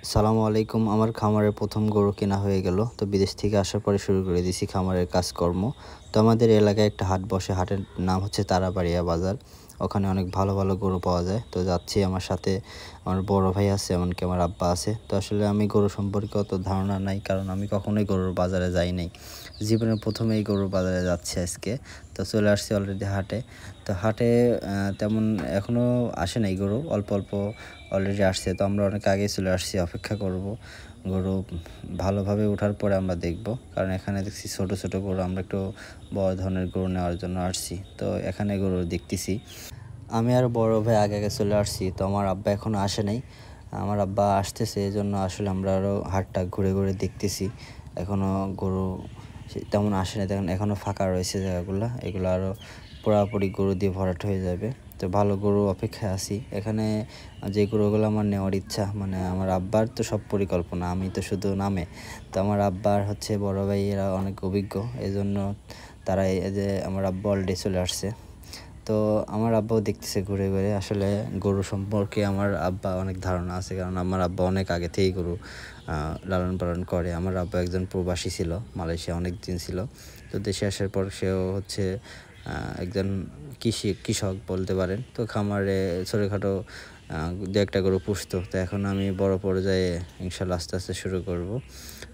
সালামু আলাইকুম। আমার খামারের প্রথম গরু কেনা হয়ে গেল। তো বিদেশ থেকে আসার পরে শুরু করে দিয়েছি খামারের কাজকর্ম। তো আমাদের এলাকায় একটা হাট বসে, হাটের নাম হচ্ছে তারাবাড়িয়া বাজার। ওখানে অনেক ভালো ভালো গরু পাওয়া যায়। তো যাচ্ছি, আমার সাথে আমার বড় ভাই আছে, এমনকি আমার আব্বা আছে। তো আসলে আমি গরু সম্পর্কে অত ধারণা নাই, কারণ আমি কখনোই গরুর বাজারে যাই নাই। জীবনের প্রথমেই গরুর বাজারে যাচ্ছি আজকে। তো চলে আসছি অলরেডি হাটে। তো হাটে তেমন এখনও আসে নাই গরু, অল্প অল্প অলরেডি আসছে। তো আমরা অনেক আগেই চলে আসছি, অপেক্ষা করব গরু ভালোভাবে ওঠার পরে আমরা দেখব, কারণ এখানে দেখছি ছোট ছোট গরু। আমরা একটু বড় ধরনের গরু নেওয়ার জন্য আসছি। তো এখানে গরু দেখতেছি। আমি আর বড় ভাই আগে আগে চলে আসছি। তো আমার আব্বা এখনও আসে নাই। আমার আব্বা আসতেছে, এই জন্য আসলে আমরা আরও হাটটা ঘুরে ঘুরে দেখতেছি। এখনও গরু তেমন আসে নাই, তেমন এখনও ফাঁকা রয়েছে জায়গাগুলো। এগুলো আরও পুরাপুরি গরু দিয়ে ভরাট হয়ে যাবে। তো ভালো গরু অপেক্ষায় আছি। এখানে যে গরুগুলো আমার নেওয়ার ইচ্ছা, মানে আমার আব্বার তো সব পরিকল্পনা, আমি তো শুধু নামে। তো আমার আব্বার হচ্ছে বড় ভাই, এরা অনেক অভিজ্ঞ, এই জন্য তারা এই যে আমার আব্বা অলরেডি চলে আসছে। তো আমার আব্বাও দেখতেছে ঘুরে ঘুরে। আসলে গরু সম্পর্কে আমার আব্বা অনেক ধারণা আছে, কারণ আমার আব্বা অনেক আগে থেকেই গরু লালন পালন করে। আমার আব্বা একজন প্রবাসী ছিল, মালয়েশিয়া অনেক দিন ছিল। তো দেশে আসার পর সেও হচ্ছে একজন কৃষক বলতে পারেন। তো খামারে ছোটোখাটো দু একটা গরু পুষতো। তো এখন আমি বড় পর্যায়ে ইনশাল্লাহ আস্তে আস্তে শুরু করব।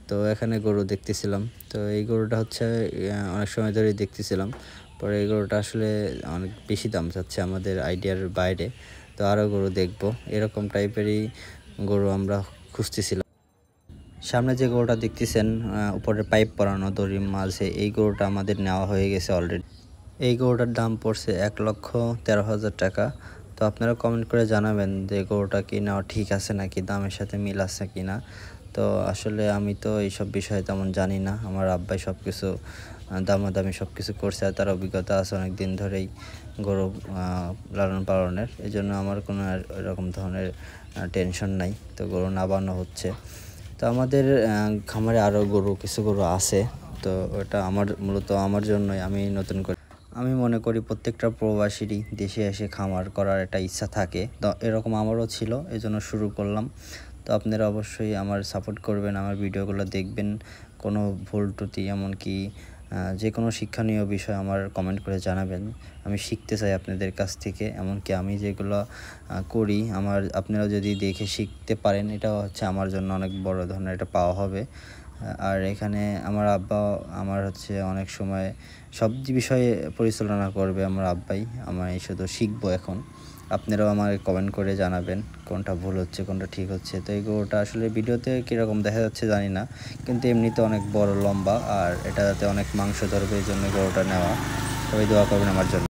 তো এখানে গরু দেখতেছিলাম। তো এই গরুটা হচ্ছে অনেক সময় ধরেই দেখতেছিলাম। পরে এই গরুটা আসলে অনেক বেশি দাম চাচ্ছে, আমাদের আইডিয়ার বাইরে। তো আরও গরু দেখব, এরকম টাইপেরই গরু আমরা খুঁজতেছিলাম। সামনে যে গরুটা দেখতেছেন, উপরে পাইপ পরানো দড়ির মাঝে, এই গরুটা আমাদের নেওয়া হয়ে গেছে অলরেডি। এই গরুটার দাম পড়ছে 1,13,000 টাকা। তো আপনারা কমেন্ট করে জানাবেন যে গরুটা কি নেওয়া ঠিক আছে নাকি, দামের সাথে মিল আছে কি না। তো আসলে আমি তো এইসব বিষয়ে তেমন জানি না। আমার আব্বাই সব কিছু দামাদামি সব কিছু করছে, আর তার অভিজ্ঞতা আছে অনেক দিন ধরেই গরু লালন পালনের। এই জন্য আমার কোনো এরকম ধরনের টেনশন নাই। তো গরু নাবানো হচ্ছে। তো আমাদের খামারে আরও কিছু গরু আছে। তো ওটা মূলত আমার জন্যই, আমি নতুন করে আমি মনে করি প্রত্যেকটা প্রবাসীরই দেশে এসে খামার করার একটা ইচ্ছা থাকে। তো এরকম আমারও ছিল, এজন্য শুরু করলাম। তো আপনারা অবশ্যই আমার সাপোর্ট করবেন, আমার ভিডিওগুলো দেখবেন। কোনো ভুল ত্রুটি এমনকি যে কোনো শিক্ষণীয় বিষয় আমার কমেন্ট করে জানাবেন। আমি শিখতে চাই আপনাদের কাছ থেকে, এমনকি আমি যেগুলো করি আপনারা যদি দেখে শিখতে পারেন, এটাও হচ্ছে আমার জন্য অনেক বড় ধরনের একটা পাওয়া হবে। আর এখানে আমার আব্বা আমার হচ্ছে অনেক সময় সব বিষয়ে পরিচালনা করবে আমার আব্বাই। আমি শুধু শিখবো এখন। আপনারাও আমাকে কমেন্ট করে জানাবেন কোনটা ভুল হচ্ছে, কোনটা ঠিক হচ্ছে। তো এই গরুটা আসলে ভিডিওতে কীরকম দেখা যাচ্ছে জানি না, কিন্তু এমনিতে অনেক বড় লম্বা, আর এটাতে অনেক মাংস ধরবে, এই জন্য গরুটা নেওয়া। সবাই দোয়া করবেন আমার জন্য।